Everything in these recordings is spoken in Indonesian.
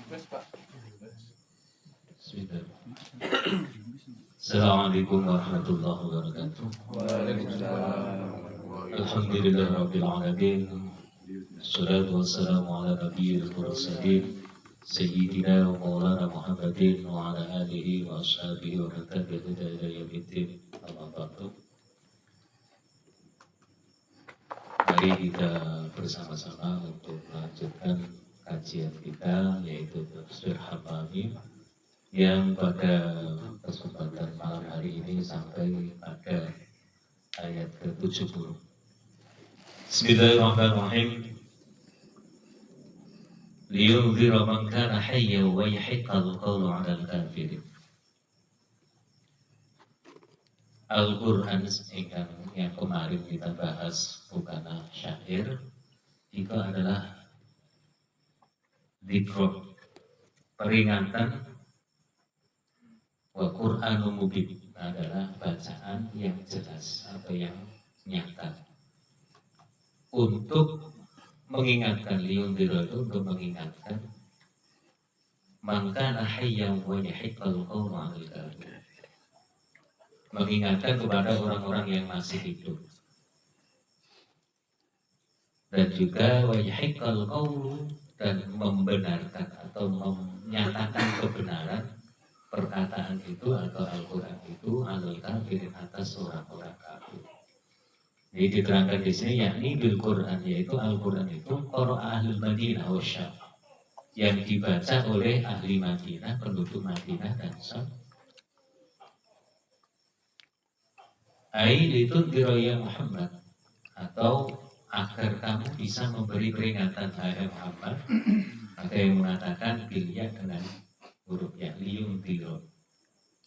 Assalamualaikum warahmatullahi wabarakatuh. Alhamdulillahirabbil alamin. Wassalatu wassalamu ala nabiyil mursalin sayyidina wa maulana Muhammadin wa ala alihi wa ashabihi wa man tabi'ahum ila yaumiddin. Amma ba'du. Mari kita bersama-sama untuk melanjutkan kajian kita, yaitu Tafsir Hamami, yang pada kesempatan malam hari ini sampai pada ayat ke-70. Bismillahirrahmanirrahim. Liyunzira man kana hayyan wa yahiqqal qawlu 'alal kafirin. Al-Quran yang kemarin kita bahas bukanlah syair, itu adalah dzikr, peringatan. Wa Qur'anun mubin adalah bacaan yang jelas atau yang nyata untuk mengingatkan, liyunzira itu untuk mengingatkan man kana hayyan wa yahiqqal qawlu 'alal kafirin, mengingatkan kepada orang-orang yang masih hidup, dan juga wa yahiqqal qawlu, dan membenarkan atau menyatakan kebenaran perkataan itu atau Al-Quran itu alal kafirin, atas orang-orang kafir. Jadi diterangkan di sini, yakni bil Quran, yaitu Al-Quran itu qara'a ahlul Madinah wa Syam, yang dibaca oleh ahli Madinah, penduduk Madinah dan Syam. Ai litunzira ya Muhammad, atau agar kamu bisa memberi peringatan hai Muhammad. Ada yang mengatakan bilya dengan huruf ya, liyunzira,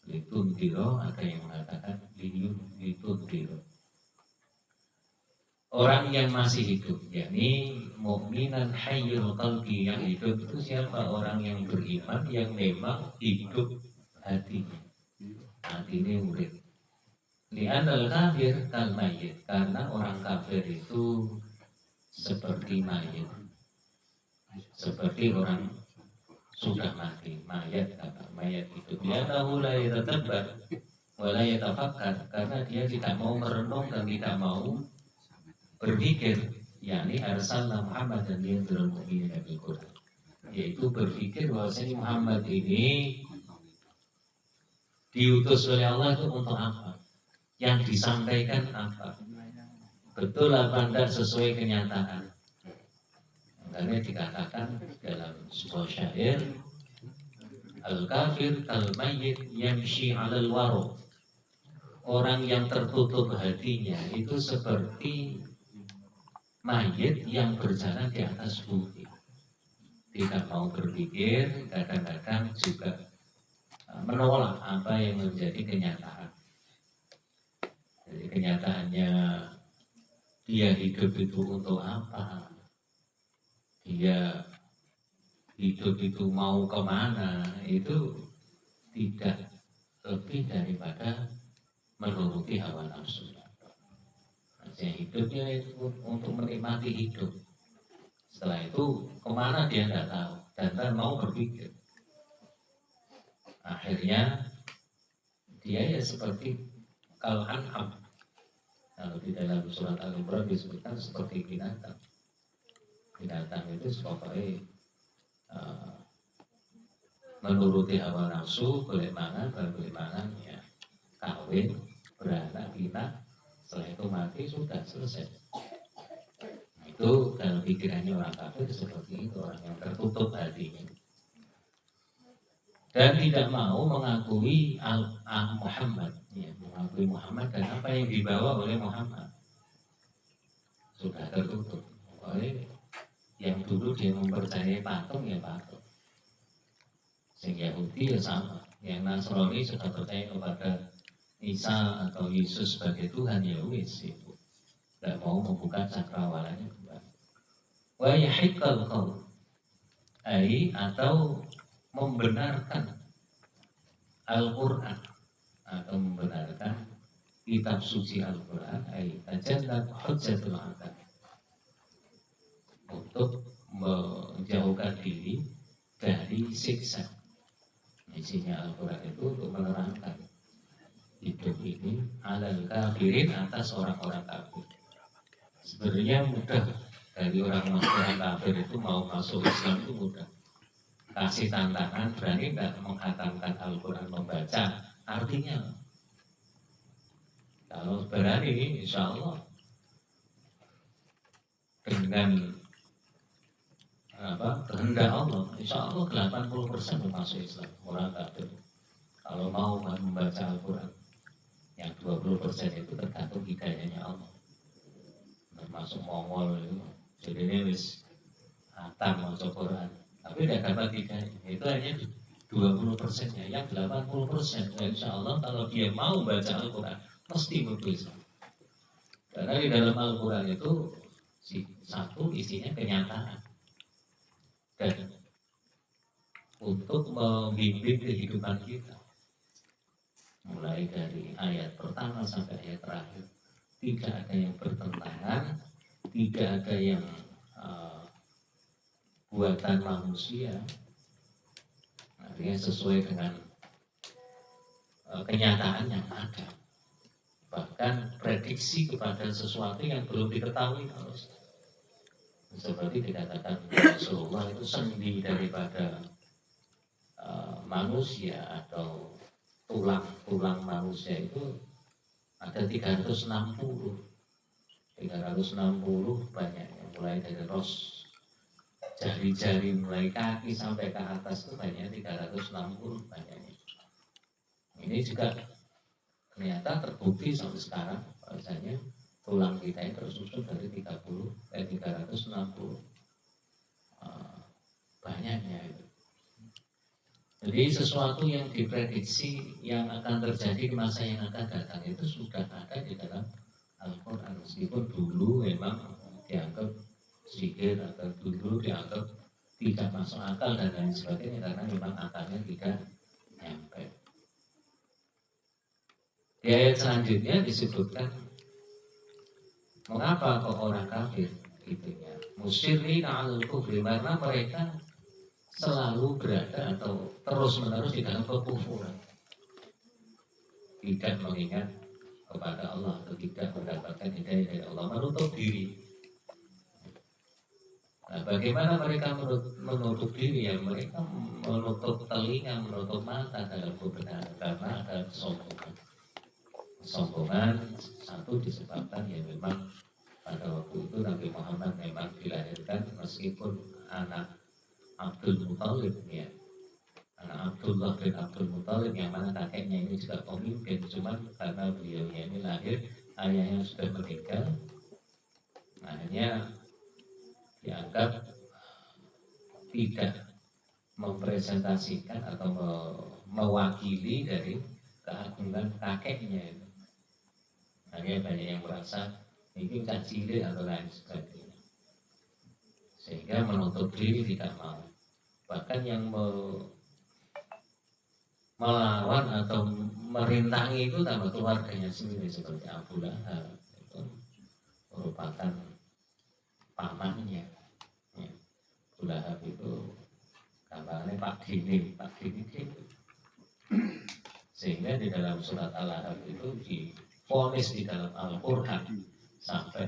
litunzira, ada yang mengatakan litunzira. Orang yang masih hidup, yakni mukminan hayyul qalbi, yang hidup itu siapa? Orang yang beriman, yang memang hidup hatinya, hatinya urip. Li'anal kafir kal mayyit, karena orang kafir itu seperti mayit, seperti orang sudah mati, mayat, kata mayat itu. Dia tahu la yatadabbar wa la yatafakkar, karena dia tidak mau merenung dan tidak mau berpikir, yakni arsalna Muhammad dan liyunzira al-mu'minina bil Qur'an, yaitu berpikir bahwasanya Muhammad ini diutus oleh Allah itu untuk apa? Yang disampaikan apa? Betul apa tidak sesuai kenyataan? Makanya dikatakan dalam sebuah syair, al-kafir kal-mayyit yamshi 'alal waro. Orang yang tertutup hatinya itu seperti mayit yang berjalan di atas bumi, tidak mau berpikir, kadang-kadang juga menolak apa yang menjadi kenyataan. Jadi kenyataannya dia hidup itu untuk apa? Dia hidup itu mau kemana? Itu tidak lebih daripada menuruti hawa nafsu. Maksudnya hidupnya itu untuk menikmati hidup. Setelah itu kemana dia tidak tahu dan tak mau berpikir. Akhirnya dia ya seperti kal-an'am. Kalau di dalam surat Al-Imran disebutkan seperti binatang. Binatang itu pokoknya menuruti hawa nafsu, boleh mangan, boleh mangan, ya kawin, beranak, pinak, setelah itu mati, sudah selesai. Nah, itu dalam pikirannya orang kafir seperti itu, orang yang tertutup hatinya dan tidak mau mengakui Muhammad, ya, mengakui Muhammad dan apa yang dibawa oleh Muhammad. Sudah tertutup. Oleh yang dulu dia mempercayai patung, ya patung. Sing Yahudi ya sama, yang Nasrani sudah percaya kepada Isa atau Yesus sebagai Tuhan, ya wis itu. Tidak mau membuka cakrawalanya kembali. Wa yahiqqal qaul, atau membenarkan Al-Quran atau membenarkan kitab suci Al-Quran, tajannab hujjatul akal, untuk menjauhkan diri dari dari siksa. Isinya Al-Quran itu untuk menerangkan hidup ini alal kafirin, atas orang-orang kafir. Sebenarnya mudah, dari orang kafir itu mau masuk Islam itu mudah. Kasih tantangan, berani nggak menghatamkan Al-Quran, membaca artinya. Kalau berani, insya Allah dengan kehendak Allah, insya Allah 80% masuk Islam orang kafir. Kalau mau membaca Al-Quran, yang 20% itu tergantung hidayahnya Allah. Termasuk Mongol itu, jadi ini wis hatam mau Quran, tapi tidak dapat hidayah. Itu hanya 20%-nya, yang 80%, insya Allah kalau dia mau baca Al-Quran, pasti berbisa. Karena di dalam Al-Quran itu satu isinya kenyataan dan untuk membimbing kehidupan kita, mulai dari ayat pertama sampai ayat terakhir, tidak ada yang bertentangan, tidak ada yang buatan manusia, artinya sesuai dengan kenyataan yang ada. Bahkan prediksi kepada sesuatu yang belum diketahui harus. Seperti dikatakan Rasulullah itu sendi daripada manusia atau tulang manusia itu ada 360 banyaknya, mulai dari jari-jari mulai kaki sampai ke atas itu banyak 360 banyaknya. Ini juga ternyata terbukti sampai sekarang bahwasanya tulang kita itu tersusun dari 360 banyaknya itu. Jadi sesuatu yang diprediksi yang akan terjadi di masa yang akan datang itu sudah ada di dalam Al-Quran. Meskipun dulu memang dianggap sihir atau dulu dianggap tidak masuk akal dan lain sebagainya, karena memang akalnya tidak nyampe. Di ayat selanjutnya disebutkan mengapa kok orang kafir gitunya, musyirina alal kufri, karena mereka selalu berada atau terus-menerus di dalam kekufuran, tidak mengingat kepada Allah atau tidak mendapatkan hidayah dari Allah, menutup diri. Nah, bagaimana mereka menutup diri? Ya, mereka menutup telinga, menutup mata dalam kebenaran karena ada kesombongan. Kesombongan satu disebabkan ya memang pada waktu itu Nabi Muhammad memang dilahirkan meskipun anak Abdul Muthalib, ya, anak Abdullah bin Abdul Muthalib, yang mana kakeknya ini juga pemimpin, cuman karena beliau ini lahir ayahnya sudah meninggal, akhirnya dianggap tidak mempresentasikan atau mewakili dari keagungan kakeknya itu. Hanya banyak yang merasa ini cilik atau lain sebagainya, sehingga menutup diri, tidak mau. Bahkan yang melawan atau merintangi itu tambah keluarganya sendiri, seperti Abu Lahab, itu merupakan pamannya. Ya. Abu Lahab itu gambarnya Pak Dini itu. Sehingga di dalam surat Al-Lahab itu divonis di dalam Al-Quran sampai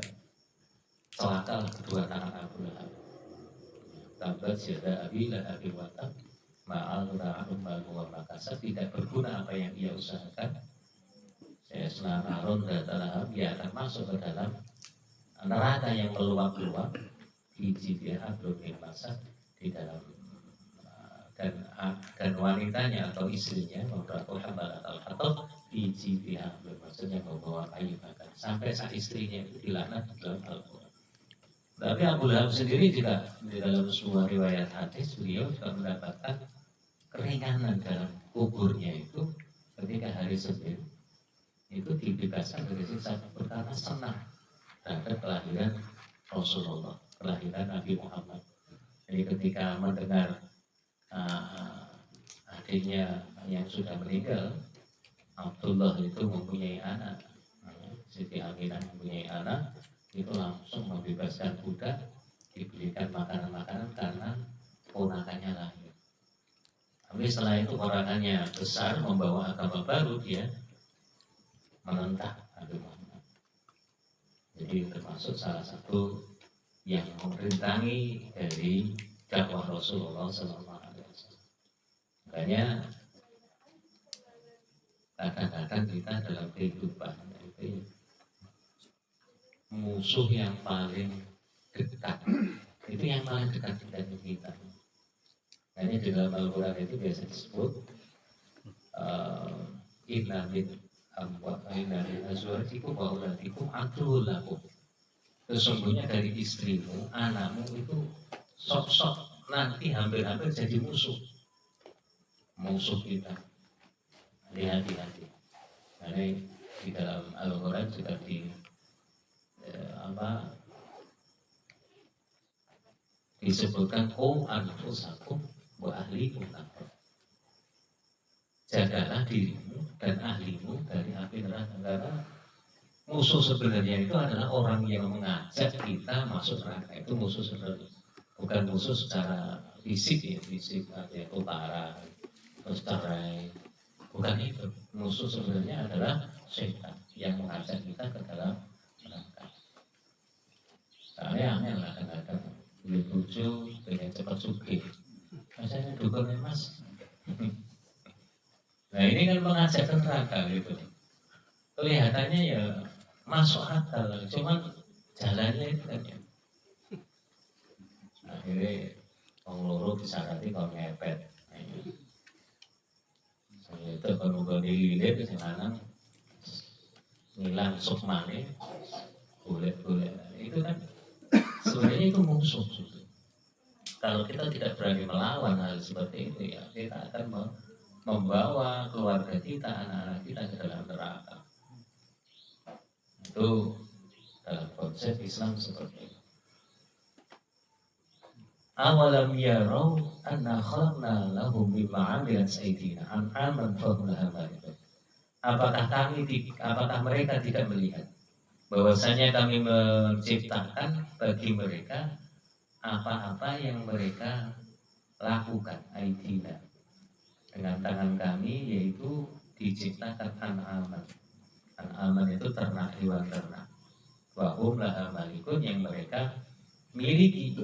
celaka kedua tangan Abu Lahab. Tabat syada abi lahabi watab ma'al ra'anum ma'al makasab, tidak berguna apa yang ia usahakan. Saya senararun data lahab, ia akan masuk ke dalam neraka yang meluap-luap, biji dia belum masak di dalam, dan wanitanya atau istrinya memperlaku hambalat al-hatab biji dia belum, maksudnya membawa kayu bakar, sampai saat istrinya itu dilaknat dalam Al-Quran. Tapi Abu Lahab sendiri juga di dalam sebuah riwayat hadis, beliau juga mendapatkan keringanan dalam kuburnya itu ketika hari Senin itu dibebaskan dari siksa kubur karena senang terhadap kelahiran Rasulullah, kelahiran Nabi Muhammad. Jadi ketika mendengar adiknya yang sudah meninggal, Abdullah itu mempunyai anak, Siti Aminah mempunyai anak, itu langsung membebaskan budak, diberikan makanan-makanan karena ponakannya lahir. Tapi setelah itu orangnya besar membawa agama baru, dia menentang Nabi Muhammad. Jadi termasuk salah satu yang memperintangi dari dakwah Rasulullah SAW. Makanya kadang-kadang kita dalam kehidupan itu musuh yang paling dekat itu yang paling dekat dengan kita. Hanya di dalam Al-Quran itu biasa disebut inna min azwajikum wa auladikum aduwwun lakum. Sesungguhnya dari istrimu, anakmu itu sok-sok nanti hampir-hampir jadi musuh kita. Hati-hati. Karena di dalam Al-Quran juga disebutkan anfusakum wa ahlikum nar. Jagalah dirimu dan ahlimu dari api neraka. Musuh sebenarnya itu adalah orang yang mengajak kita masuk neraka. Itu musuh sebenarnya. Bukan musuh secara fisik ya, fisik artinya utara, terus cerai. Bukan itu. Musuh sebenarnya adalah setan yang mengajak kita ke dalam neraka. Karena aneh lah kadang-kadang beli bucu pengen cepat sugih. Rasanya dukun mas. Nah ini kan mengajak ke neraka gitu. Kelihatannya ya masuk akal, cuman jalannya itu kan ya. Akhirnya orang loro disarati kalau ngepet. Saya itu kalau gue dilihat ke sana ngilang sukmane, boleh. Itu kan sebenarnya itu musuh. Kalau kita tidak berani melawan hal seperti itu ya kita akan membawa keluarga kita, anak-anak kita ke dalam neraka. Itu dalam konsep Islam seperti itu. Awalam yarau anna khalaqna lahum mimma 'amilat aydina an'aman fahum laha malikun. Apakah mereka tidak melihat bahwasanya kami menciptakan bagi mereka apa-apa yang mereka lakukan aydina dengan tangan kami, yaitu diciptakan an'aman. An'aman itu ternak, hewan ternak. Wahum laha malikun, yang mereka miliki.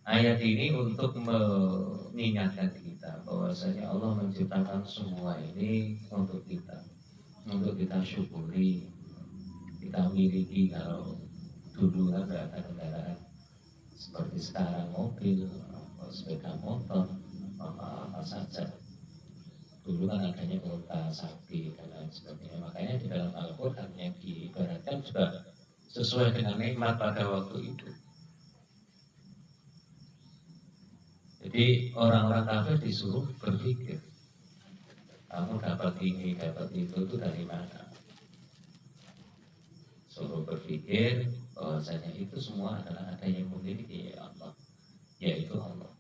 Ayat ini untuk mengingatkan kita bahwasanya Allah menciptakan semua ini untuk kita syukuri, kita miliki. Kalau dulu kan tidak ada kendaraan seperti sekarang, mobil, sepeda motor, apa saja. Dulu kan adanya unta, sapi dan lain sebagainya. Makanya di dalam Al-Quran yang diibaratkan juga sesuai dengan nikmat pada waktu itu. Jadi orang-orang kafir disuruh berpikir, kamu dapat ini, dapat itu dari mana? Suruh berpikir bahwasanya itu semua adalah ada yang memiliki Allah, yaitu Allah.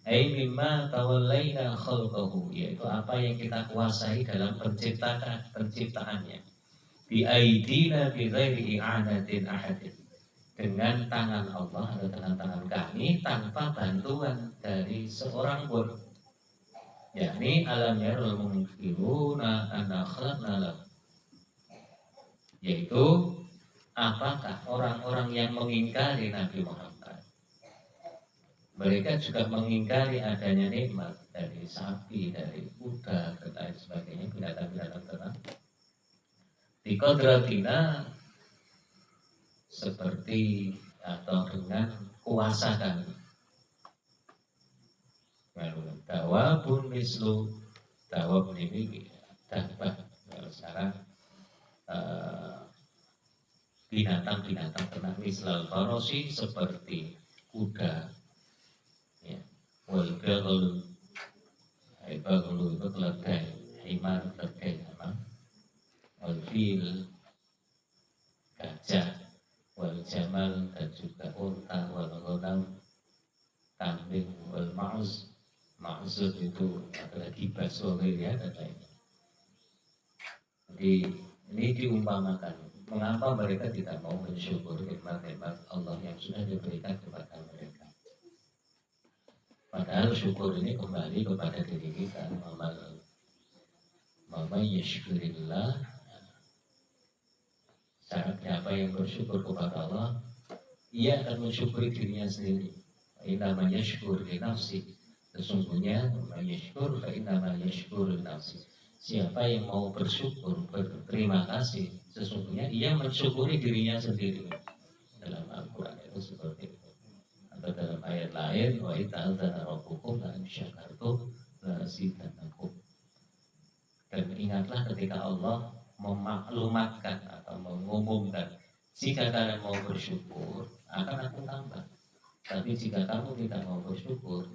Ai mimma tawallaina khalqahu, yaitu apa yang kita kuasai dalam penciptaannya. Bi aidina bi ghairi i'anatin ahadin, dengan tangan Allah atau dengan tangan kami tanpa bantuan dari seorang pun. Yakni alam yarul mungkiruna anna khalaqna lahum, yaitu apakah orang-orang yang mengingkari Nabi Muhammad, mereka juga mengingkari adanya nikmat dari sapi, dari kuda, dan lain sebagainya, binatang-binatang ternak. Di kodratina, seperti atau dengan kuasa kami. Dawabun mislu, dawab ini dapat. Kalau sekarang binatang-binatang ternak mislal farosi, seperti kuda, ya, wal baghl, itu keledai, himar keledai, wal fil gajah, wal jamal dan juga unta, wal ghanam kambing, wal ma'uz itu adalah kibas, ya, dan lainnya. Jadi ini diumpamakan mengapa mereka tidak mau mensyukur nikmat-nikmat Allah yang sudah diberikan kepada mereka. Padahal syukur ini kembali kepada diri kita. Mama yashkurillah, siapa yang bersyukur kepada Allah, ia akan mensyukuri dirinya sendiri. Innama yashkur li nafsi. Sesungguhnya yashkur fa innama yashkur li nafsi. Siapa yang mau bersyukur, berterima kasih, sesungguhnya ia mensyukuri dirinya sendiri. Dalam Al-Quran itu seperti itu. Atau dalam ayat lain, wa ita'adzana rabbukum la in syakartum la azidannakum. Dan ingatlah ketika Allah memaklumatkan atau mengumumkan, jika kalian mau bersyukur akan aku tambah. Tapi jika kamu tidak mau bersyukur,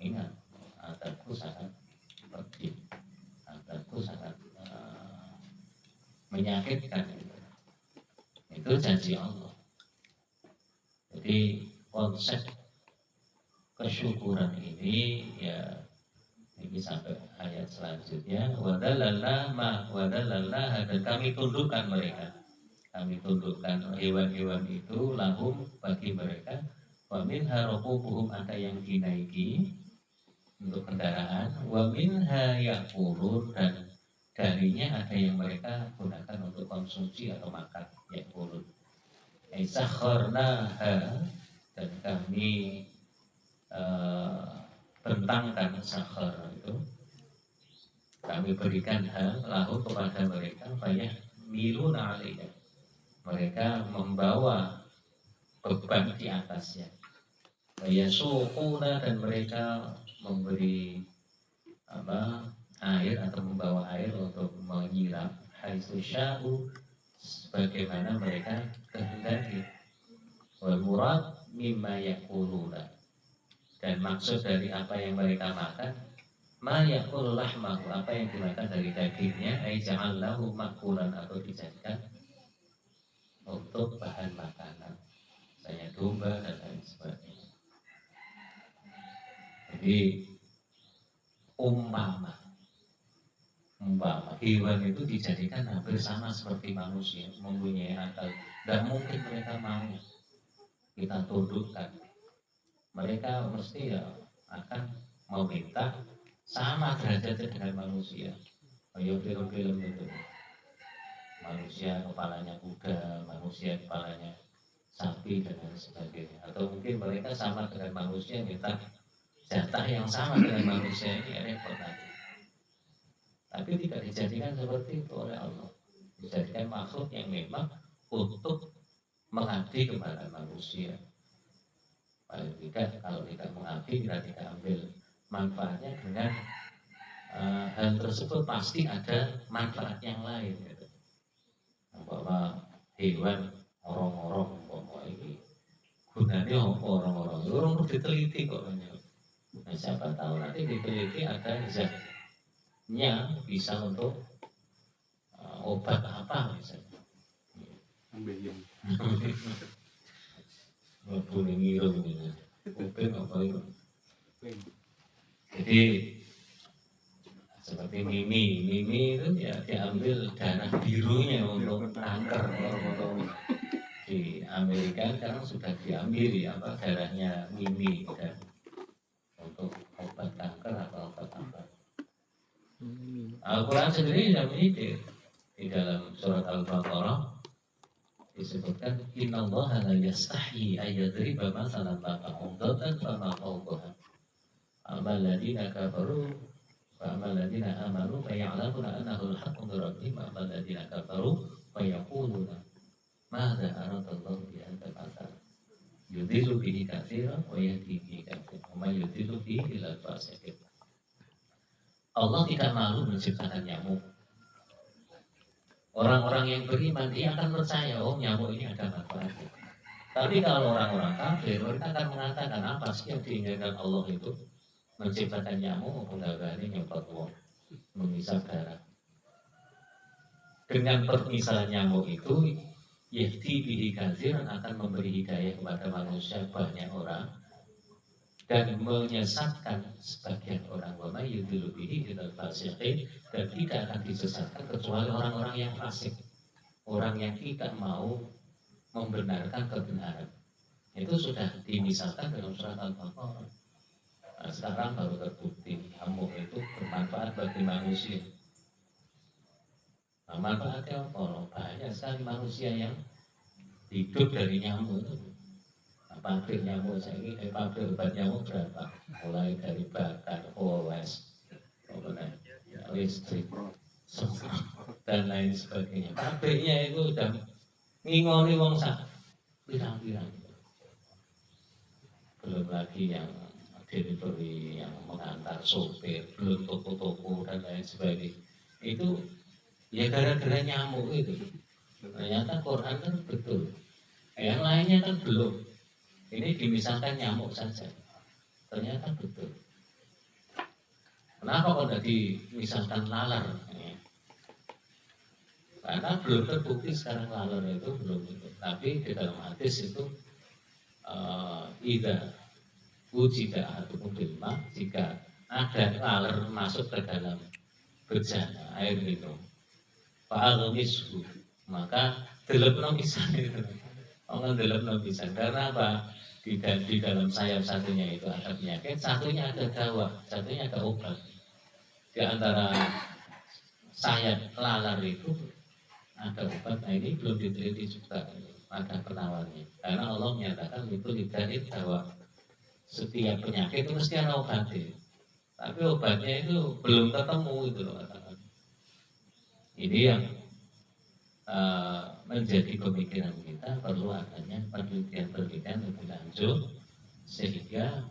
ingat, azabku sangat pedih, azabku sangat menyakitkan. Itu janji Allah. Jadi konsep kesyukuran ini ya ini sampai ayat selanjutnya, wadalallah dan kami tundukkan mereka. Kami tundukkan hewan-hewan itu lahum bagi mereka. Wa minha rakubuhum, ada yang dinaiki untuk kendaraan. Wa minha yakulun, dan darinya ada yang mereka gunakan untuk konsumsi atau makan. Yakulun sakharnaha, dan kami bentangkan sakhar itu, kami berikan hal lahu kepada mereka, banyak miluna alaiha, mereka membawa beban di atasnya, yasuquna, dan mereka memberi air atau membawa air untuk menyiram haitsu sya'u, sebagaimana mereka kehendaki. Wal murad mimma yaquluna, dan maksud dari apa yang mereka makan, ma yaqul lahmahu, apa yang dimakan dari dagingnya, ai ja'allahu makulan, atau dijadikan untuk bahan makanan, misalnya domba dan lain sebagainya. Jadi umpama hewan itu dijadikan hampir sama seperti manusia, mempunyai akal, dan mungkin mereka mau kita tundukkan, mereka mesti ya akan meminta sama derajatnya dengan manusia. Kayak film-film itu, manusia kepalanya kuda, manusia kepalanya sapi dan lain sebagainya. Atau mungkin mereka sama dengan manusia, minta jatah yang sama dengan manusia, ini repot nanti. Tapi tidak dijadikan seperti itu oleh Allah. Dijadikan makhluk yang memang untuk mengabdi kepada manusia. Paling tidak, kalau tidak mengabdi, kita tidak ambil manfaatnya dengan hal tersebut, pasti ada manfaat yang lain. Gitu. Bahwa hewan orang-orang ini gunanya orang-orang perlu diteliti kok. Nah, siapa tahu nanti diteliti ada zatnya bisa untuk obat apa misalnya. Ambeien. Nggak boleh ngiru ini. Obat apa itu? Jadi seperti mimi itu ya diambil darah birunya untuk kanker. Di Amerika sekarang sudah diambil ya darahnya mimi dan untuk obat kanker atau obat apa. Al-Quran sendiri tidak menyitir. Di dalam surat Al-Baqarah disebutkan innallaha la yastahi ayyadriba mathalan ba'udatan fama fawqaha amal ladina kafaru wa amal ladina amanu fa ya'lamuna annahu al-haqqu min rabbihim wa amal ladina kafaru fa yaquluna madza aradallahu bi hadzal mathal yudhillu bihi katsiran wa yahdi bihi katsiran wa may yudhillu bihi illa al-fasiqin. Allah tidak malu menciptakan nyamuk. Orang-orang yang beriman dia akan percaya, oh nyamuk ini ada manfaatnya. Tapi kalau orang-orang kafir, mereka akan mengatakan apa sih yang diinginkan Allah itu? Menciptakan nyamuk, menggagari nyemprot wong, menghisap darah. Dengan permisalan nyamuk itu, yahdi bihi katsiran, akan memberi hidayah kepada manusia banyak orang dan menyesatkan sebagian orang. Wa may yudhillu bihi illal fasiqin, dan tidak akan disesatkan kecuali orang-orang yang fasik, orang yang tidak mau membenarkan kebenaran. Itu sudah dimisalkan dalam surat Al-Baqarah. Nah, sekarang baru terbukti nyamuk itu bermanfaat bagi manusia. Nah, manfaatnya apa? Banyak sekali manusia yang hidup dari nyamuk. Nah, pabrik nyamuk pabrik obat nyamuk berapa? Mulai dari bakar, oles, listrik, semprot dan lain sebagainya. Pabriknya itu udah ngingoni wong sak pirang-pirang. Belum lagi yang delivery, yang mengantar sopir, belum toko-toko dan lain sebagainya. Itu ya gara-gara nyamuk itu. Ternyata Quran kan betul. Yang lainnya kan belum. Ini dimisalkan nyamuk saja. Ternyata betul. Kenapa kok tidak dimisalkan laler? Karena belum terbukti sekarang laler itu belum itu. Tapi di dalam hadis itu ida wujida ataupun bilma, jika ada laler masuk ke dalam bejana air minum, fa'almishu, maka delepno pisan itu. Orang delepno pisan. Karena apa? Di dalam sayap satunya itu ada penyakit, satunya ada dawa, satunya ada obat. Di antara sayap lalar itu ada obat. Nah, ini belum diteliti juga, ada penawarnya. Karena Allah menyatakan itu tidak dawa. Setiap penyakit itu mesti ada obatnya. Tapi obatnya itu belum ketemu itu loh katakan. Ini yang menjadi pemikiran kita, perlu adanya penelitian-penelitian lebih lanjut sehingga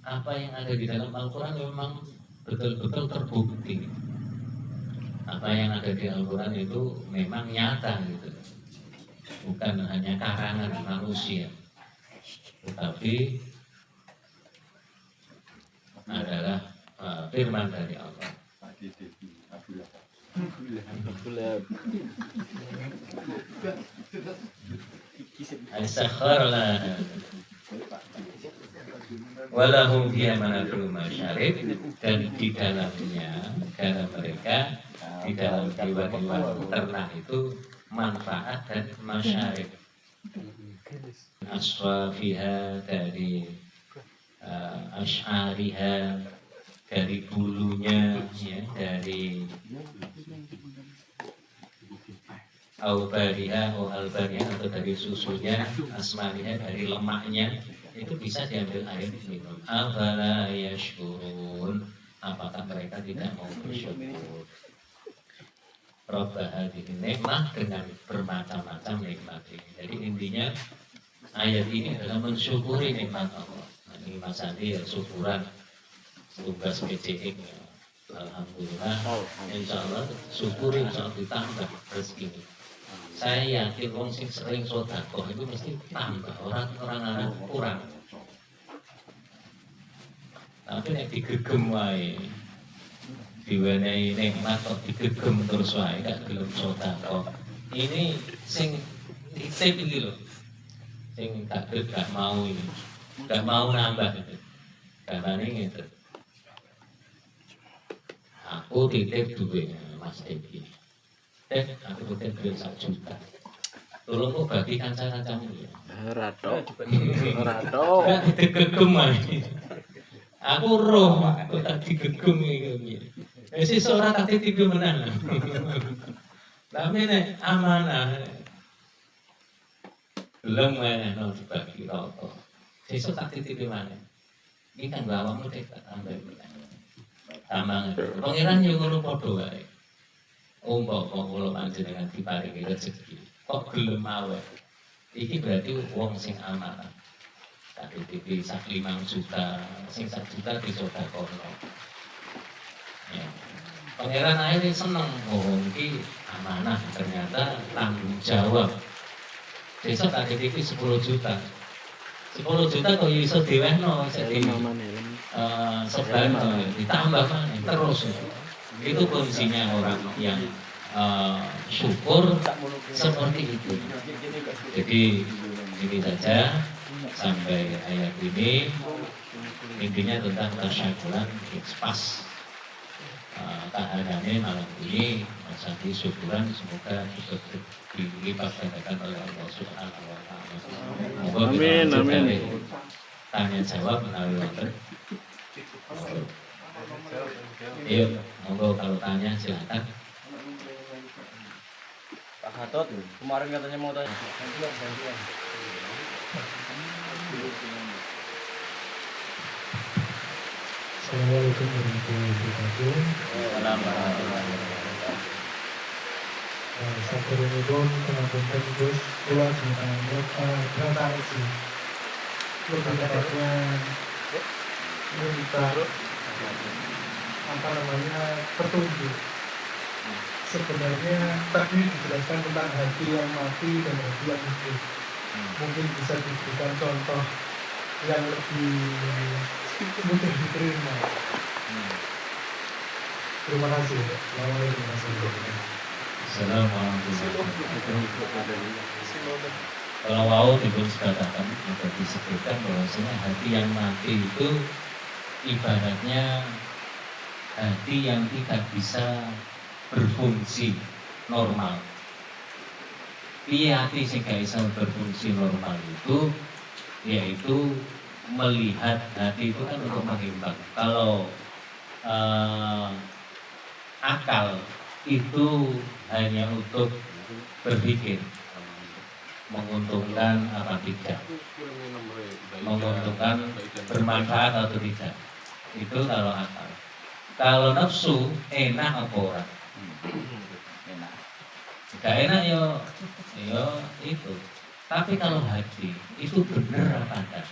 apa yang ada di dalam Al-Quran memang betul-betul terbukti. Apa yang ada di Al-Quran itu memang nyata gitu, bukan hanya karangan manusia, tetapi adalah firman dari Allah. As-sakhara walahum fiha manafi'u masyarib, dan di dalamnya dalam mereka di dalam hewan-hewan ternak itu manfaat dan masyarib. Aswafiha dari asy'ariha dari bulunya, ya, dari aubariha atau dari susunya, asmariha dari lemaknya, itu bisa diambil air minum. Afala yashkurun, apakah mereka tidak mau bersyukur? Rabbah hadhihi nikmah, dengan bermacam-macam nikmat ini. Jadi intinya ayat ini adalah mensyukuri nikmat Allah. Nah, ini Mas Andi ya syukuran tugas PCX ya. Alhamdulillah, insya Allah syukuri, insya Allah ditambah rezeki. Saya yakin wong sing sering sedekah itu mesti tambah, orang kurang. Tapi nek digegem wae, diwenehi nikmat kok digegem terus wae gak gelem sedekah. Ini sing titip iki lho. Sing gak mau ini. Gak mau nambah itu. Karena ini gitu. Aku titip duit Mas Eki. Aku titip duit 1 juta. Tolong kok bagi kanca-kancamu ya. Rato. Digegem wae. Aku roh kok tak digegem iki. Wis ora tak titip menang. Tapi nek amanah belum no dibagi rokok. Sesuk tak titip maneh. Iki kan bawamu tak tambah. Tamang. Pangeran yo ngono padha wae. Umpama kula panjenengan diparingi rezeki, kok gelem awet. Iki berarti wong sing amanah. Tak titipi sak 5 juta, sing 1 juta disedekahno. Ya. Pangeran akhirnya seneng, oh iki amanah, ternyata tanggung jawab. Besok tak titipi 10 juta. 10 juta kok iso diwehno sedhi sebenarnya ditambah mana terus. Itu kuncinya orang yang syukur seperti itu. Jadi ini saja sampai ayat ini, intinya tentang tasyukuran pas keadaannya malam ini Sandi syukuran, semoga bisa dilipat gandakan oleh Allah Subhanahu wa Ta'ala. Amin. Tanya jawab melalui Yuk, monggo kalau tanya silakan. Pak Gatot kemarin katanya mau tanya. Assalamualaikum warahmatullahi wabarakatuh. Sakurunipun pengapunten Gus, kula berapa sih? Lebih tepatnya minta petunjuk. Sebenarnya tadi dijelaskan tentang hati yang mati dan hati yang hidup. Mungkin bisa diberikan contoh yang lebih mudah diterima. Terima kasih. Assalamualaikum warahmatullahi wabarakatuh. Assalamualaikum warahmatullahi wabarakatuh. Kalau mau dipun sekatakan atau disebutkan bahwasanya hati yang mati itu ibaratnya hati yang tidak bisa berfungsi normal. Hati sing gak bisa berfungsi normal itu yaitu melihat, hati itu kan untuk mengimbang. Kalau akal itu hanya untuk berpikir menguntungkan apa tidak, menguntungkan bermanfaat atau tidak, itu kalau akal. Kalau nafsu enak apa ora? Enak. Gak enak yo itu. Tapi kalau hati itu benar apa enggak?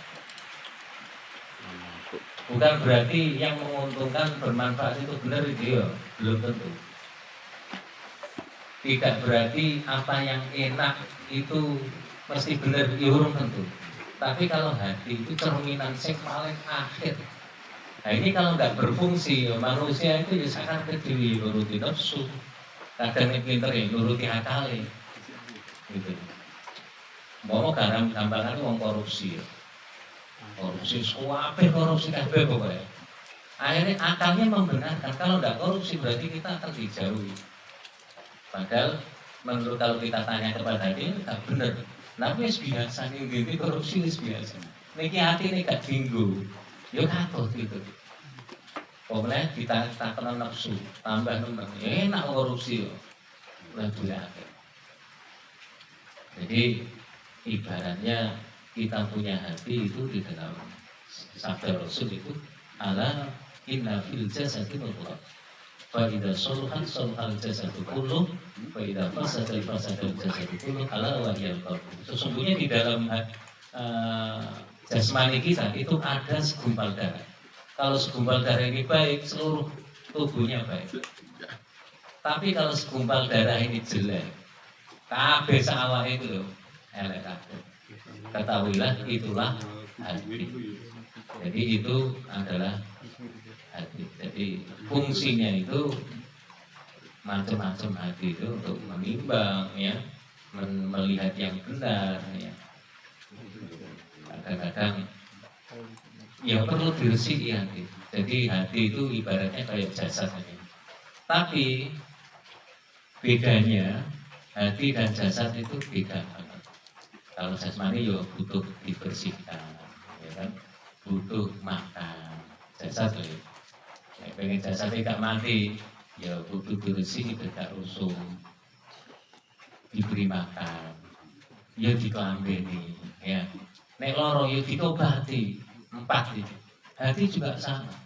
Bukan berarti yang menguntungkan bermanfaat itu benar itu ya, belum tentu. Tidak berarti apa yang enak itu mesti benar, ya belum tentu. Tapi kalau hati itu cerminan sing paling akhir. Nah ini kalau nggak berfungsi, ya manusia itu ya sangat kecil, nuruti nafsu. Kadang yang pinter ya nuruti akal gitu. Mau gampangan wong korupsi ya. Korupsi suape korupsi kabeh pokoknya. Akhirnya akalnya membenarkan kalau nggak korupsi berarti kita akan dijauhi. Padahal menurut kalau kita tanya kepada dia nggak benar. Nah wis biasa nih gini korupsi wis biasa. Niki hati ini gak dinggo. Yo katut gitu. Pokoknya kita kena nafsu tambah nemen. Enak korupsi yo. Lebih akhir. Jadi ibaratnya kita punya hati itu di dalam sabda Rasul itu ala inna fil jasadi mudghah fa idza salahat salahal jasadu kullu wa idza fasada fasadal jasadu kullu ala wa hiya qalb. Sesungguhnya di dalam jasmani kita itu ada segumpal darah. Kalau segumpal darah ini baik, seluruh tubuhnya baik. Tapi kalau segumpal darah ini jelek, kabeh sawah itu loh elek kabeh. Ketahuilah itulah hati. Jadi itu adalah hati. Jadi fungsinya itu macam-macam hati itu untuk menimbang ya, melihat yang benar ya. Kadang-kadang ya perlu diresiki hati. Jadi hati itu ibaratnya kayak jasad ini. Tapi bedanya hati dan jasad itu beda banget. Kalau jasmani ya butuh dibersihkan, ya kan? Butuh makan. Jasad ya, pengen jasad tidak mati, ya butuh dibersih, tidak rusuk, diberi makan, ya dikelambeni, ya. Nek loro ya ditobati, 4 itu. Hati juga sama,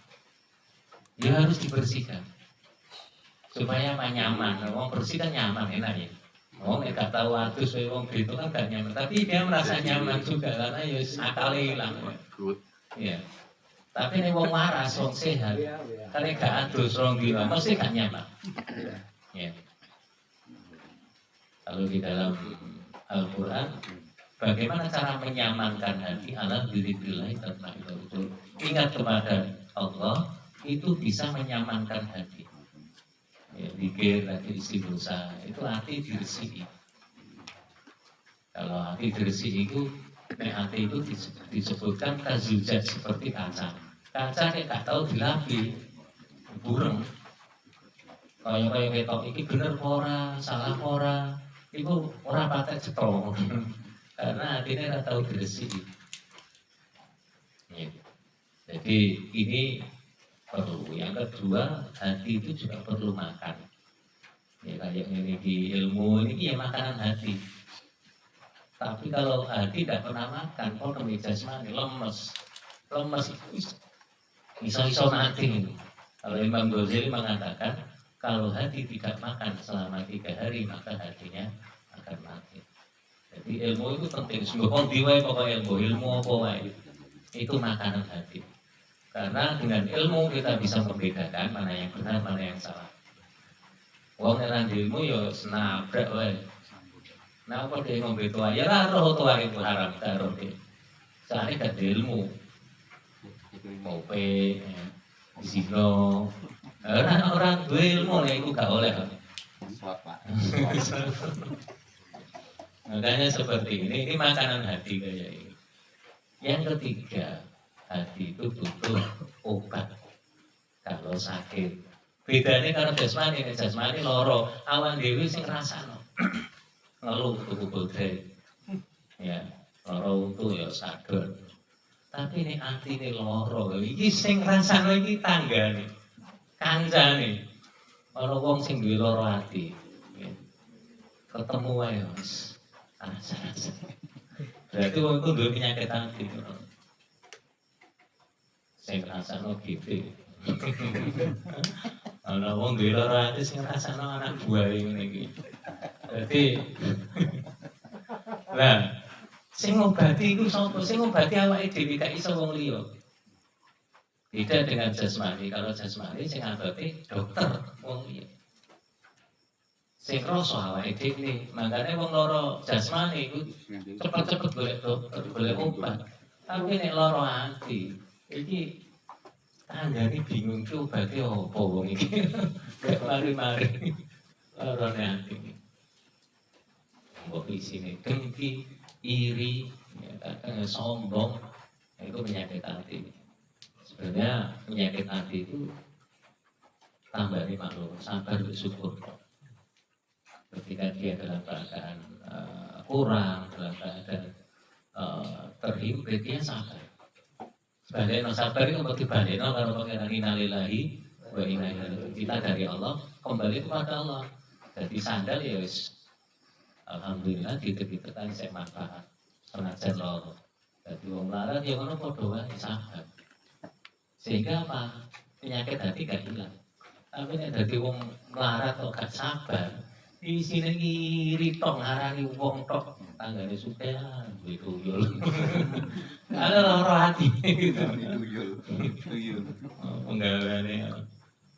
ya harus dibersihkan supaya nyaman. Wong bersih kan nyaman, enak ya. Wong gak tahu adus, wong itu kan gak nyaman, tapi dia merasa nyaman juga karena ya akale hilang. Ya. Tapi nek wong waras, wong sehat, karena gak adus wong dina mesti gak nyaman. Ya. Kalau di dalam Al-Qur'an bagaimana cara menyamankan hati ala dzikrillah tatma'innul. Ingat kepada Allah itu bisa menyamankan hati. Ya, pikir lagi istighosah itu hati diresiki. Kalau hati diresiki itu, hati itu disebutkan kazujat seperti kaca. Kaca kayak gak tahu dilapi, burem. Kayak ketok iki bener ora, salah ora, itu ora patek cetok. Karena hatinya gak tahu diresiki. Ya. Jadi ini perlu. Yang kedua, hati itu juga perlu makan. Ya kayak ini di ilmu ini ya makanan hati. Tapi kalau hati tidak pernah makan, kok demi jasmani lemes itu iso-iso mati. Kalau Imam Ghazali mengatakan kalau hati tidak makan selama 3 hari maka hatinya akan mati. Jadi ilmu itu penting. Semua diwai pokoknya ilmu apa wae itu makanan hati. Karena dengan ilmu kita bisa membedakan mana yang benar, mana yang salah. Wong nek ilmu ya senabrak wae. Nah, apa dia ngombe tua? Ya lah roh tua itu haram karo dia. Soalnya gak ilmu. Kopi, zino. Orang dua ilmu ya itu gak oleh. Makanya seperti ini makanan hati kayak ini. Yang ketiga, hati itu butuh obat kalau sakit. Bedanya kalau jasmani loro, awan dewi sing ngrasakno. Ngeluh tuku bodhe. Ya, loro itu ya sadar. Tapi ini atine loro, iki sing ngrasakno iki tanggane. Kancane. Ana wong sing duwe loro ati. Ketemu wae wis. Rasa-rasa. Berarti wong itu duwe penyakit hati. Sing ngrasakno gitu. Ana wong duwe loro ati sing ngrasakno anak buah ngene iki. Dadi lah sing ngobati iku sapa? Sing ngobati awake dhewe gak iso wong liya. Beda dengan jasmani. Kalau jasmani sing ngobati dokter wong liya. Sing rasa awake dhewe. Makane wong loro jasmani iku cepet-cepet golek dokter, golek obat. Tapi nek loro ati iki tanggane bingung ki obate apa wong iki. Kayak mari-mari lorone ati. Mbok isine dengki, iri, ya, kadang sombong, itu penyakit hati. Sebenarnya penyakit hati itu tambahnya maklum, sabar bersyukur. Ketika dia dalam keadaan kurang, dalam keadaan terhimpit, dia sabar. Sebaliknya sabar itu dibandingkan kalau pengiran innalillahi wa inna ilaihi raji'un. Kita dari Allah kembali kepada Allah. Jadi sandal ya wis. Alhamdulillah gitu-gitu kan saya manfaat senajan loro. Jadi wong larat ya ngono padha wae sabar. Sehingga apa? Penyakit hati gak hilang. Tapi nek dadi wong larat kok gak sabar, isine iri tok ngarani wong tok tanggane sukehan duwe tuyul. Ada loro hati gitu. Tuyul. Penggaweane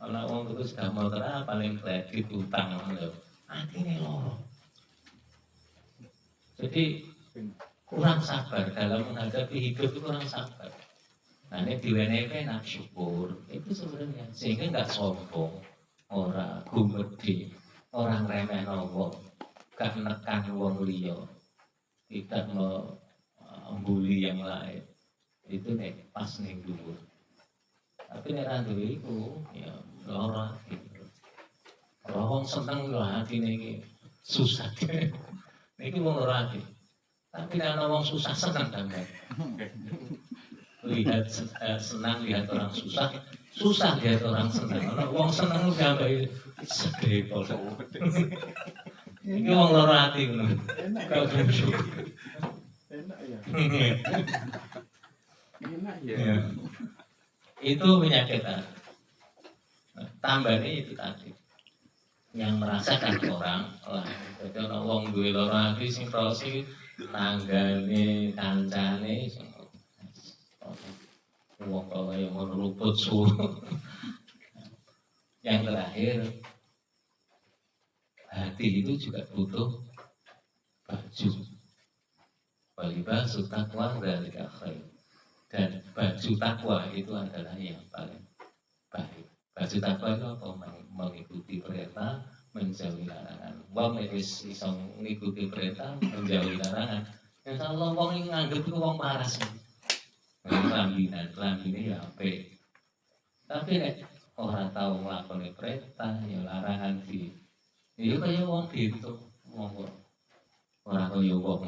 ana wong terus gak mau paling kredit utang lho. Atine loro. Jadi kurang sabar dalam menghadapi hidup itu kurang sabar. Nah ini diwenehe nak syukur itu sebenarnya sehingga nggak sombong, orang gumedi, orang remeh wong, gak nekan wong liya, tidak membuli yang lain. Itu nek pas ning dhuwur. Tapi nek ra duwe iku ya lara gitu. Ora wong seneng lho atine iki susah. Ini wong ora ati. Tapi nek ana wong susah seneng sampean. Lihat senang lihat orang susah, susah lihat orang senang. Ana wong seneng sampai sedih kok. Iki wong lara ati ngono. Enak ya. Enak ya. Itu penyakit hati. Tambahnya itu tadi. Yang merasakan orang lain. Jadi orang wong duwe lara ati sing krosi tanggane kancane sing wong kaya ngono luput suruh. Yang terakhir hati itu juga butuh baju. Walibasu taqwa dzalika khair. Dan baju takwa itu adalah yang paling baik. Baju takwa itu apa? Mengikuti perintah, menjauhi larangan. Wong nek wis iso ngikuti perintah, menjauhi larangan. Insyaallah wong iki nganggep iku wong paras. Kelambine ya apik. Tapi nek ora tau nglakoni perintah, ya larangan di. Ya kaya wong gitu, wong ora kaya wong.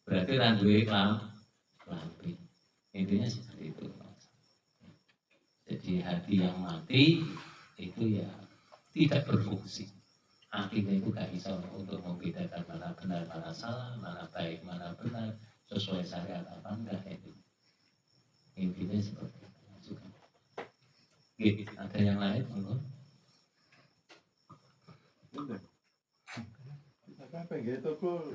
Berarti ra duwe klambi. Intinya seperti itu. Jadi hati yang mati itu ya tidak berfungsi. Akhirnya itu gak bisa untuk membedakan mana benar, mana salah, mana baik, mana benar, sesuai syariat apa enggak itu. Intinya seperti itu. Gitu. Ada yang lain? Enggak? Apa gitu kok?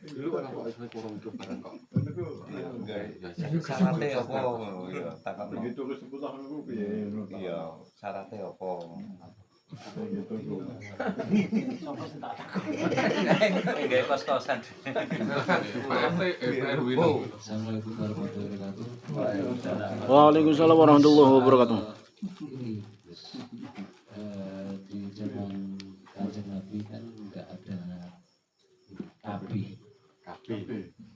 Dulu orang kok saya kurang itu barang kok. Syaratnya apa ya takon. Begitu kesebutan aku piye? Iya, syaratnya apa? Gitu kok. Enggak kos-kosan. Assalamualaikum warahmatullahi wabarakatuh. Waalaikumsalam warahmatullahi wabarakatuh. Ini di zaman Kanjeng Nabi kan nggak ada kapi,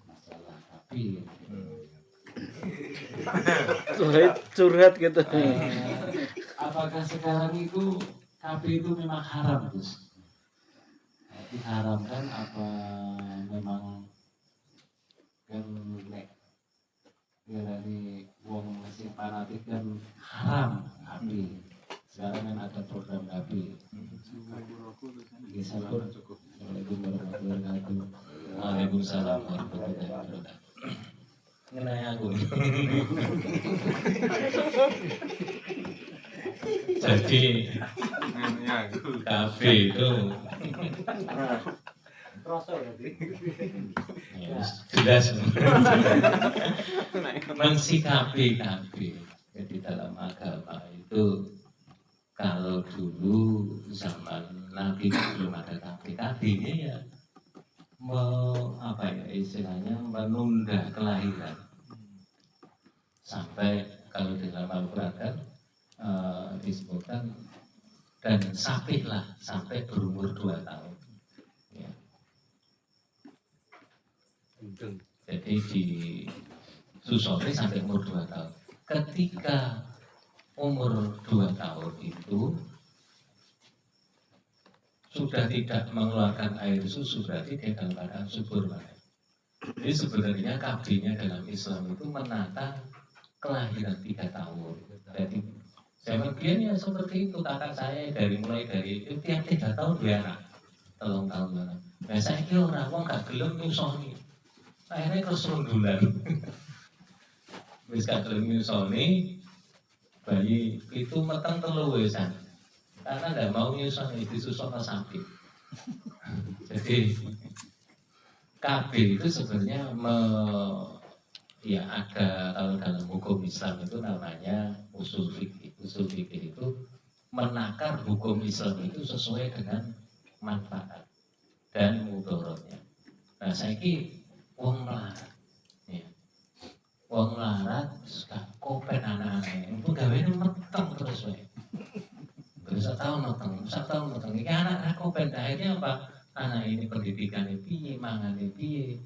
masalah kapi. Curhat gitu. Apakah sekarang itu kapi itu memang haram, Gus? Diharamkan apa memang kan nek dari wong masih fanatik kan haram kapi. Sekarang kan ada program kapi. Assalamualaikum warahmatullahi wabarakatuh. Waalaikumsalam warahmatullahi wabarakatuh. Ngenai aku. Jadi kafe itu ya, jelas mensikapi kafe. Jadi dalam agama itu kalau dulu zaman Nabi belum ada kafe-kafenya ya apa ya istilahnya menunda kelahiran sampai kalau di dalam Al-Quran kan disebutkan dan sapihlah sampai berumur 2 tahun ya. Jadi di susoni sampai umur 2 tahun. Ketika umur 2 tahun itu sudah tidak mengeluarkan air susu, berarti dia dalam keadaan subur. Jadi sebenarnya kabinya dalam Islam itu menata kelahiran 3 tahun. Jadi zaman biar ya seperti itu, kakak saya mulai dari itu tiap 3 tahun dia anak, 3 tahun anak. Nah saya kira orang gak gelem nyusoni, akhirnya terus rundulan. Wis gak gelem nyusoni, bayi itu meteng 3 wesan. Karena nggak mau nyusun disusun sapi. Jadi KB itu sebenarnya ya ada kalau dalam hukum Islam itu namanya usul fikih. Usul fikih itu menakar hukum Islam itu sesuai dengan manfaat dan mudaratnya. Nah saya ki wong melarat, ya. Wong melarat suka kopen anak-anaknya, itu gawe meteng terus wae. Bisa tahun matang. Ini anak aku akhirnya apa? Anak ini pendidikannya piye, mangannya piye.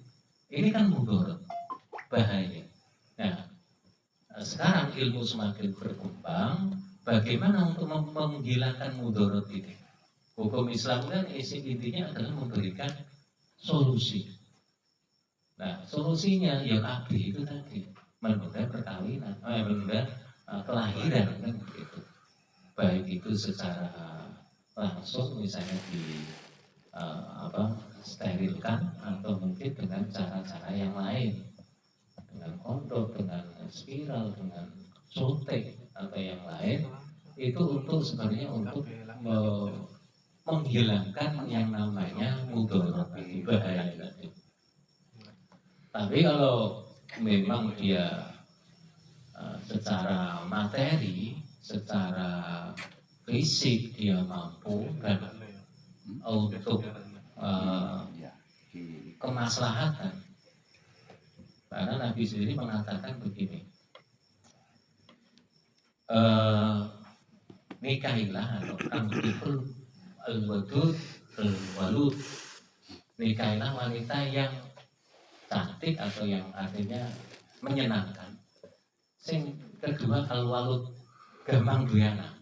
Ini kan mudarat, bahaya. Nah, sekarang ilmu semakin berkembang. Bagaimana untuk menghilangkan mudarat ini? Hukum Islam kan intinya adalah memberikan solusi. Nah, solusinya ya kabeh itu tadi menunda perkawinan, menunda kelahiran kan begitu. Baik itu secara langsung misalnya sterilkan atau mungkin dengan cara-cara yang lain, dengan kondom, dengan spiral, dengan suntik atau yang lain, itu untuk sebenarnya untuk menghilangkan yang namanya mudarat tadi, bahaya tadi. Tapi kalau memang dia secara materi, secara fisik dia mampu dan untuk kemaslahatan, karena Nabi sendiri mengatakan begini, nikahilah atau angkihul al-wadud al-walud, nikahilah wanita yang cantik atau yang artinya menyenangkan. Sing kedua al-walud, gampang duwe anak.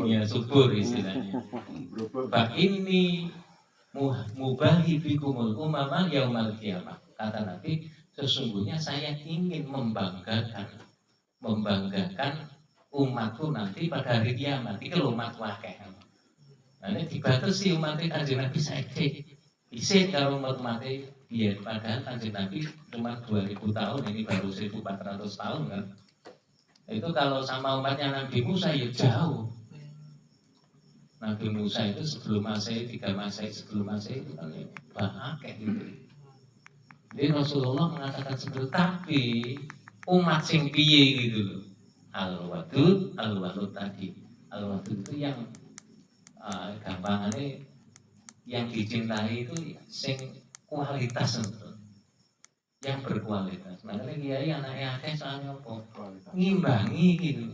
Ya subur istilahnya. Pak ini mubahi bikumul umama yaumal qiyamah. Kata Nabi, sesungguhnya saya ingin membanggakan umatku nanti pada hari kiamat. Iki lho umat wakeh. Nah, ini dibatasi umat Kanjeng Nabi saiki. Isin kalau umat biar padahal Kanjeng Nabi cuma 2000 tahun, ini baru 1400 tahun kan. Itu kalau sama umatnya Nabi Musa ya jauh. Nabi Musa itu sebelum Masehi, 3 Masehi sebelum Masehi itu kan ya banyak gitu. Jadi Rasulullah mengatakan seperti tapi umat sing piye gitu loh. Al-Wadud tadi. Al-Wadud itu yang gampangannya yang dicintai itu sing kualitas itu. Yang berkualitas. Makanya kiai anaknya akeh soalnya apa? Ngimbangi gitu.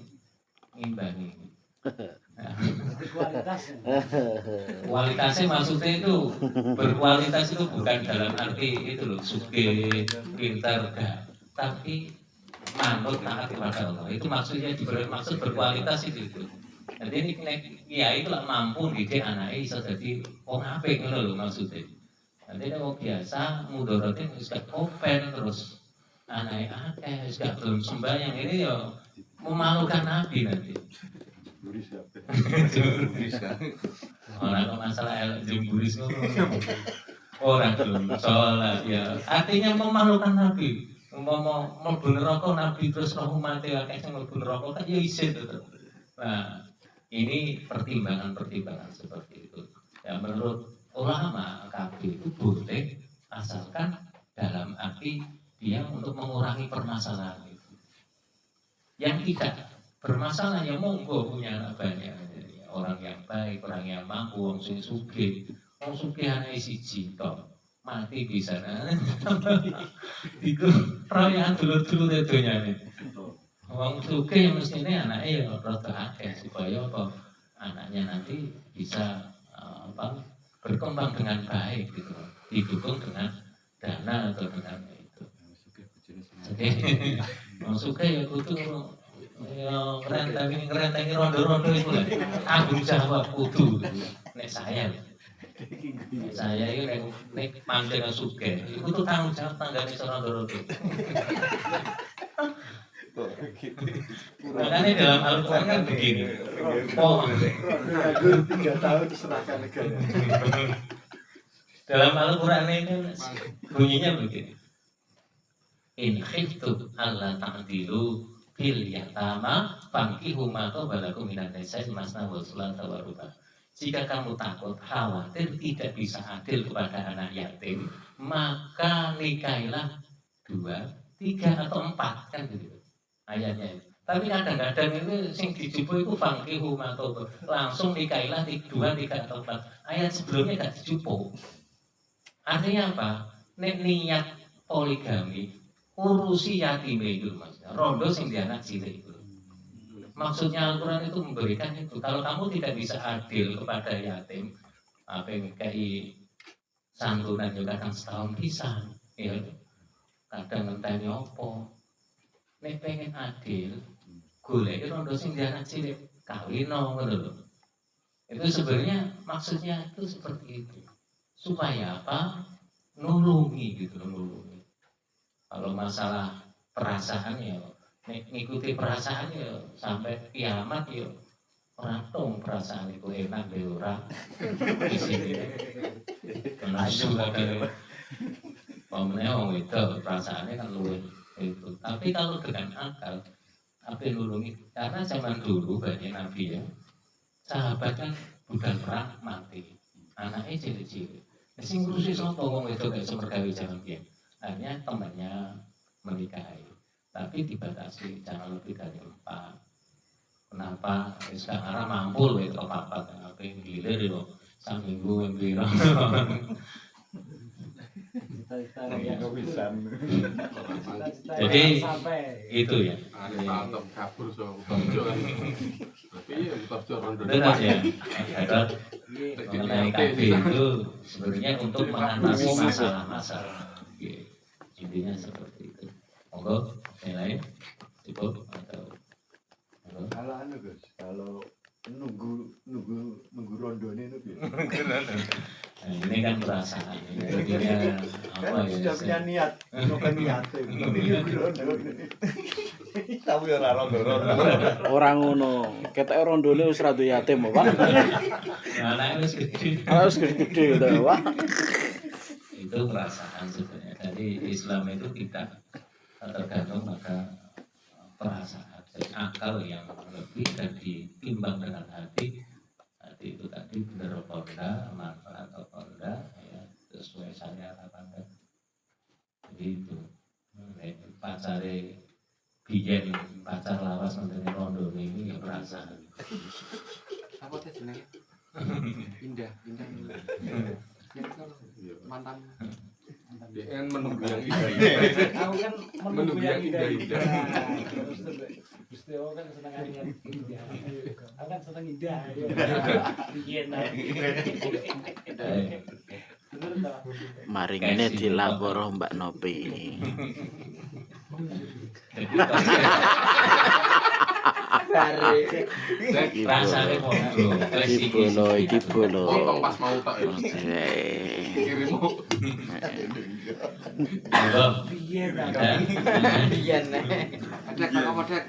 Ngimbangi. Nah. Kualitasnya maksudnya itu berkualitas itu bukan dalam arti itu loh sugih, pintar, enggak, tapi manut taat kepada Allah. Itu maksudnya maksud berkualitas itu. Jadi ini kiai itu lah mampu didik anaknya bisa jadi wong apik ngono lho maksudnya. Nanti nek wong biasa mudorote wis gak kopen terus anaknya akeh wis gak belum sembahyang ini ya memalukan Nabi nanti. Jumburis kan. Orang kok masalah jumburis ngono. Orang belum sholat ya. Artinya memalukan Nabi. Mau mlebu neraka Nabi terus roh mati akeh sing mlebu neraka kan ya isin tetep. Nah, ini pertimbangan-pertimbangan seperti itu. Ya menurut ulama KB itu boleh asalkan dalam arti dia untuk mengurangi permasalahan itu. Yang tidak bermasalah ya monggo punya anak banyak. Orang yang baik, orang yang mampu, orang sing sugih. Wong sugih anake siji tok. Mati bisa iku royan dulur-dulur donyane. Wong sugih mestine anake ya rada akeh supaya apa anaknya nanti bisa berkembang dengan baik gitu. Didukung dengan dana atau dengan itu. Jadi wong sugih ya kudu ya ngerentengi rondo-rondo itu lah. Tanggung jawab kudu nek saya itu nek mandeng sugih itu tuh tanggung jawab tanggane rondo-rondo. Makanya dalam Al-Quran kan begini. Oh, 3 tahun serahkan negara. Dalam Al-Quran ini bunyinya begini. In khiftum alla ta'dilu bil yatama fankihu ma qabalakum minan nisa'i masna wa sulata wa ruba. Jika kamu takut khawatir tidak bisa adil kepada anak yatim, maka nikahilah 2, 3 atau 4 kan begitu ayatnya. Tapi kadang-kadang itu sing dijupo itu fankihu ma qabalakum langsung nikahilah 2, 3 atau 4. Ayat sebelumnya enggak dijupo. Artinya apa? Nek niat poligami urusi yatim itu maksudnya rondo sing dianak cilik itu. Maksudnya Al-Quran itu memberikan itu. Kalau kamu tidak bisa adil kepada yatim, apa yang kayak santunan juga kadang setahun bisa, ya kadang ngenteni opo. Nek pengen adil, golek rondo sing dianak cilik kawino ngono lho. Itu sebenarnya maksudnya itu seperti itu. Supaya apa? Nulungi gitu, nulungi. Kalau masalah perasaan ya, ngikuti perasaan ya sampai kiamat ya orang tong perasaan itu enak deh orang di sini. Menasu lagi, pemenang orang itu perasaannya kan luwih itu. Tapi kalau dengan akal, apa nulungi? Karena zaman dulu banyak nabi ya, sahabat kan bukan perang mati, anaknya cilik-cilik. Sing ngurusi sapa wong itu gak semergawe zaman biyen. Hanya temannya menikahi, tapi dibatasi jangan lebih dari 4. Kenapa? Sekarang mampu loh itu apa-apa, apa yang gilir loh, saminggu yang bilang. Jadi itu ya. Benar ya. Mengenai KB itu sebenarnya untuk mengatasi masalah-masalah. Intinya seperti itu. Monggo, yang lain cukup atau kalau Gus, kalau nunggu rondone itu Nah, ini kan perasaan. Jadinya apa Kan ya? sudah punya niat, bukan niat. Tapi yo Tapi ora rondo-rondo. Ora ngono. Ketek rondone wis rada yatim, Pak. Nah, anaknya wis gede. Harus gede-gede to, Pak. Itu perasaan sebenarnya. Jadi Islam itu kita tergantung pada perasaan. Jadi akal yang lebih dan ditimbang dengan hati. Hati itu tadi benar apa enggak, manfaat apa enggak, ya sesuai syariat apa enggak. Jadi itu pacare biyen pacar lawas nonton rondo ini ya perasaan. Apa teh jenenge? Indah. Mantan. Dia kan menunggu yang indah-indah. Aku kan Menunggu yang indah-indah. Gusti Allah kan seneng yang indah. Aku kan seneng indah. Iya nah. Bener ta? Mari ngene dilapor Mbak Nopi. Rasane podo. Iki bolo. Potong pas mau tak ya. Kirim mau. Iya ta. Biyen nek. Dek apa dek?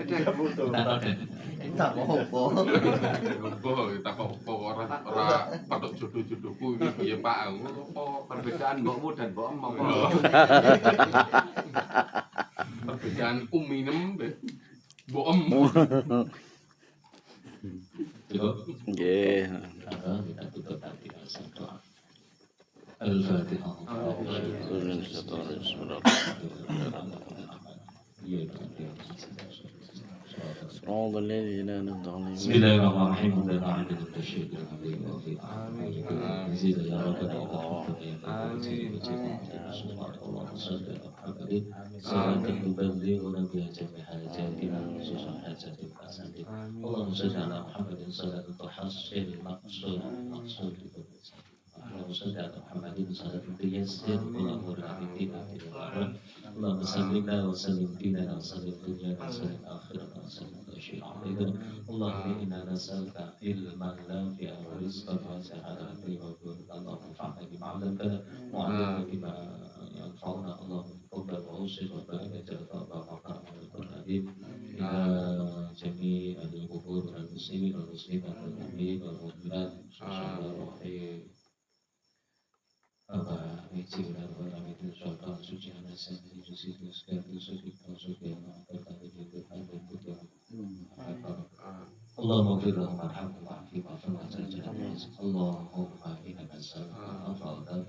Dek. Tak apa. Oh, tak apa ora patok jodoh-jodohku iki piye Pak? Apa Perbedaan mbokmu dan mbokmu apa? perbedaan uminem be. Boem. Cukup. Nggih. Kita tutup nanti dengan doa. Al-Fatihah. صراط الذين أنعمت عليهم بسم الله الرحمن الرحيم الحمد لله عبد الشيخ الحبيب وفي نزيد يا رب اللهم صل على محمد صلاة تبلغنا بها جميع حاجاتنا وخصوصا حاجات الحسنة اللهم صل على محمد صلاة تحصل المقصود اللهم صل على محمد صلاة تيسر الأمور عندنا اللهم سلمنا وسلم ديننا وسلم دنيانا وسلم آخرتنا وسلم كل شيء علينا اللهم إنا نسألك علما نافعا ورزقا واسعا على كل موجود اللهم انفعنا بما علمتنا وعلمنا بما ينفعنا اللهم تقبل وأوصل وبارك جل وعلا القرآن إلى جميع القبور المسلمين والمسلمات والمؤمنين والمؤمنات سبحان الله Bapak Meci dan Bapak itu suatu suci anak saya di situ sekali suci suci yang berkata di depan dan putih Allahumma firman marhamu ma'afi ma'afan wa'ajajah Allahumma inna nas'aluka afa'adha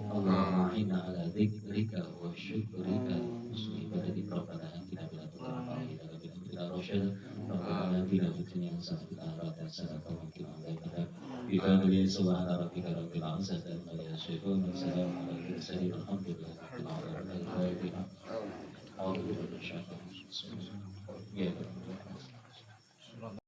Allahumma inna ala dhikrika wa syukrika muslimah dari Rabbana antina bila tukarabahina bila rasyada Rabbana antina fitnya sa'atil arad dan sa'atil wakil alaihina بفضل سبحان ربك رب العزة عما يصفون وسلام على المرسلين الحمد لله